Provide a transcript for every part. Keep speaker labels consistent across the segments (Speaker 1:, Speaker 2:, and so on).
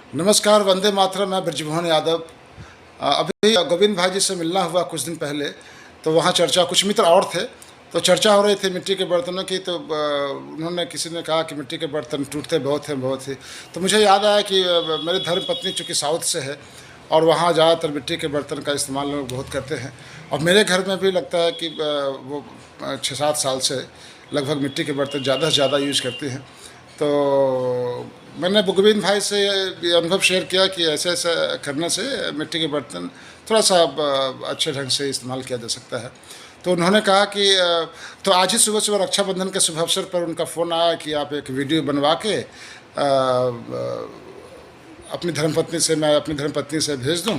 Speaker 1: नमस्कार, वंदे मातरम। मैं ब्रजमोहन यादव। अभी गोविंद भाई जी से मिलना हुआ कुछ दिन पहले, तो वहाँ चर्चा, कुछ मित्र और थे, तो चर्चा हो रही थी मिट्टी के बर्तनों की। तो उन्होंने, किसी ने कहा कि मिट्टी के बर्तन टूटते बहुत हैं, बहुत ही। तो मुझे याद आया कि मेरी धर्म पत्नी चूँकि साउथ से है और वहाँ ज़्यादातर मिट्टी के बर्तन का इस्तेमाल लोग बहुत करते हैं, और मेरे घर में भी लगता है कि वो 6-7 साल से लगभग मिट्टी के बर्तन ज़्यादा से ज़्यादा यूज करते हैं। तो मैंने गोविंद भाई से ये अनुभव शेयर किया कि ऐसे ऐसा करने से मिट्टी के बर्तन थोड़ा सा अच्छे ढंग से इस्तेमाल किया जा सकता है। तो उन्होंने कहा कि तो आज ही सुबह सुबह रक्षाबंधन के शुभ अवसर पर उनका फ़ोन आया कि आप एक वीडियो बनवा के अपनी धर्मपत्नी से, मैं अपनी धर्मपत्नी से भेज दूं।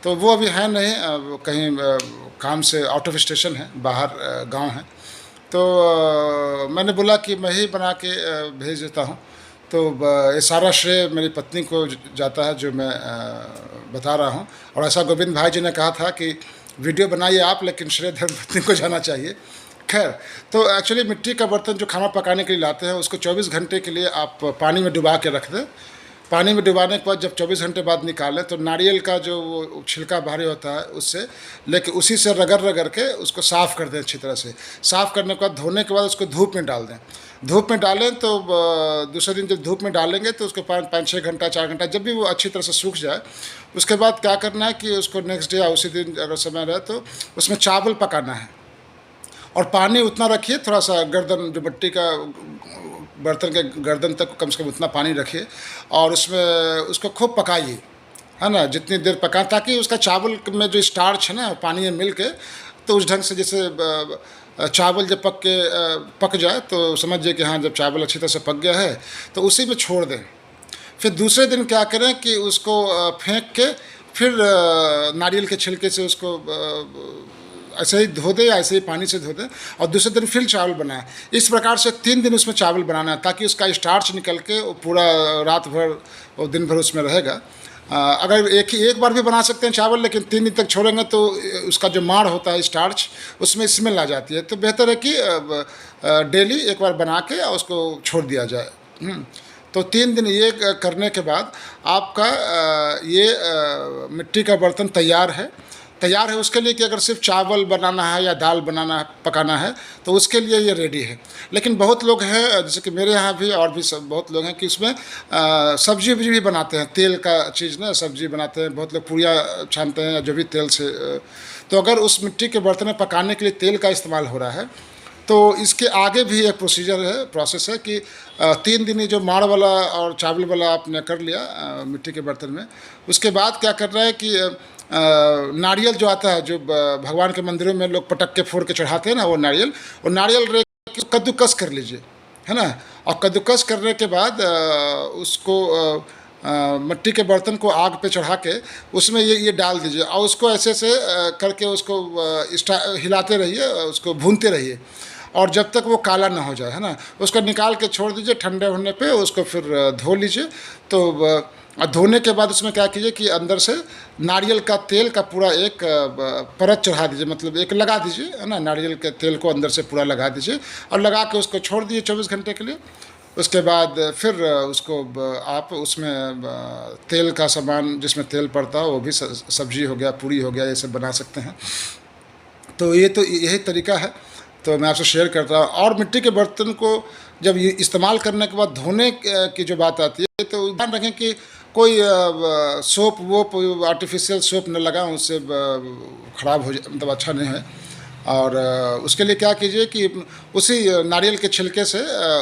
Speaker 1: तो वो अभी है नहीं, वो कहीं काम से आउट ऑफ स्टेशन है, बाहर गांव है। तो मैंने बोला कि मैं ही बना के भेज देता हूँ। तो ये सारा श्रेय मेरी पत्नी को जाता है, जो मैं बता रहा हूँ। और ऐसा गोविंद भाई जी ने कहा था कि वीडियो बनाइए आप, लेकिन श्रेय धर्मपत्नी को जाना चाहिए। खैर, तो एक्चुअली मिट्टी का बर्तन जो खाना पकाने के लिए लाते हैं, उसको 24 घंटे के लिए आप पानी में डुबा के रख दें। पानी में डुबाने के बाद जब 24 घंटे बाद निकालें, तो नारियल का जो वो छिलका बाहरी होता है उससे लेके उसी से रगड़ रगड़ के उसको साफ़ कर दें अच्छी तरह से। साफ़ करने के बाद, धोने के बाद उसको धूप में डाल दें। धूप में डालें तो दूसरे दिन जब धूप में डालेंगे तो उसको 5-6 घंटा, 4 घंटा, जब भी वो अच्छी तरह से सूख जाए, उसके बाद क्या करना है कि उसको नेक्स्ट डे या उसी दिन अगर समय रहे तो उसमें चावल पकाना है। और पानी उतना रखिए, थोड़ा सा गर्दन, जो मिट्टी का बर्तन के गर्दन तक कम से कम उतना पानी रखिए, और उसमें उसको खूब पकाइए, है ना, जितनी देर पकाएं, ताकि उसका चावल में जो स्टार्च है ना, पानी में मिल के, तो उस ढंग से जैसे चावल जब पक जाए तो समझिए कि हाँ, जब चावल अच्छी तरह से पक गया है, तो उसी में छोड़ दें। फिर दूसरे दिन क्या करें कि उसको फेंक के फिर नारियल के छिलके से उसको ऐसे ही धो दे, ऐसे ही पानी से धो दे, और दूसरे दिन फिर चावल बनाए। इस प्रकार से 3 दिन उसमें चावल बनाना है, ताकि उसका स्टार्च निकल के वो पूरा रात भर और दिन भर उसमें रहेगा। अगर एक बार भी बना सकते हैं चावल, लेकिन 3 दिन तक छोड़ेंगे तो उसका जो माड़ होता है, स्टार्च, उसमें स्मेल आ जाती है। तो बेहतर है कि डेली एक बार बना के उसको छोड़ दिया जाए। तो 3 दिन ये करने के बाद आपका ये मिट्टी का बर्तन तैयार है। उसके लिए कि अगर सिर्फ चावल बनाना है या दाल बनाना है, पकाना है, तो उसके लिए ये रेडी है। लेकिन बहुत लोग हैं, जैसे कि मेरे यहाँ भी और भी सब बहुत लोग हैं, कि इसमें सब्जी भी बनाते हैं, तेल का चीज़ ना, सब्जी बनाते हैं, बहुत लोग पूरियाँ छानते हैं या जो भी तेल से। तो अगर उस मिट्टी के बर्तन में पकाने के लिए तेल का इस्तेमाल हो रहा है, तो इसके आगे भी एक प्रोसेस है कि 3 दिन ये जो माड़ वाला और चावल वाला आपने कर लिया मिट्टी के बर्तन में, उसके बाद क्या करना है कि नारियल जो आता है, जो भगवान के मंदिरों में लोग पटक के फोड़ के चढ़ाते हैं ना, वो नारियल कद्दूकस कर लीजिए, है ना। और कद्दूकस करने के बाद उसको मिट्टी के बर्तन को आग पे चढ़ा के उसमें ये डाल दीजिए, और उसको ऐसे से करके उसको हिलाते रहिए, उसको भूनते रहिए, और जब तक वो काला ना हो जाए, है ना। उसको निकाल के छोड़ दीजिए, ठंडे होने पे उसको फिर धो लीजिए। तो धोने के बाद उसमें क्या कीजिए कि अंदर से नारियल का तेल का पूरा एक परत चढ़ा दीजिए, मतलब एक लगा दीजिए, है ना। नारियल के तेल को अंदर से पूरा लगा दीजिए और लगा के उसको छोड़ दिए 24 घंटे के लिए। उसके बाद फिर उसको आप उसमें तेल का सामान, जिसमें तेल पड़ता है, वो भी सब्जी हो गया, पूरी हो गया, ये सब बना सकते हैं। तो यही तरीका है, तो मैं आपसे शेयर करता हूँ। और मिट्टी के बर्तन को जब ये इस्तेमाल करने के बाद धोने की जो बात आती है, तो ध्यान रखें कि कोई सोप वोप, आर्टिफिशियल सोप न लगाएं, उससे ख़राब हो जाए, मतलब अच्छा नहीं है। और उसके लिए क्या कीजिए कि उसी नारियल के छिलके से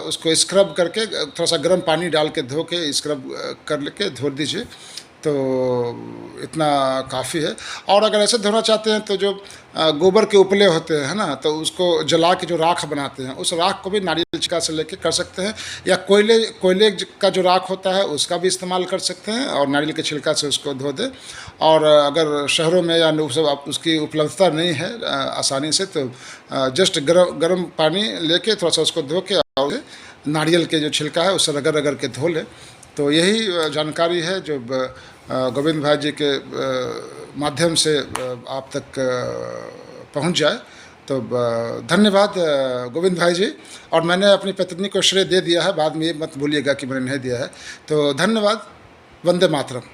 Speaker 1: उसको स्क्रब करके, थोड़ा सा गर्म पानी डाल के धो के स्क्रब कर लेके धो दीजिए, तो इतना काफ़ी है। और अगर ऐसे धोना चाहते हैं तो जो गोबर के उपले होते हैं, है ना, तो उसको जला के जो राख बनाते हैं, उस राख को भी नारियल छिलका से लेके कर सकते हैं, या कोयले का जो राख होता है उसका भी इस्तेमाल कर सकते हैं, और नारियल के छिलका से उसको धो दें। और अगर शहरों में या सब उसकी उपलब्धता नहीं है आसानी से, तो जस्ट गर्म पानी लेके थोड़ा सा उसको धो के और नारियल के जो छिलका है उससे रगड़ रगड़ के धो लें। तो यही जानकारी है जो गोविंद भाई जी के माध्यम से आप तक पहुंच जाए। तो धन्यवाद गोविंद भाई जी। और मैंने अपनी पत्नी को श्रेय दे दिया है, बाद में ये मत भूलिएगा कि मैंने नहीं दिया है। तो धन्यवाद, वंदे मातरम।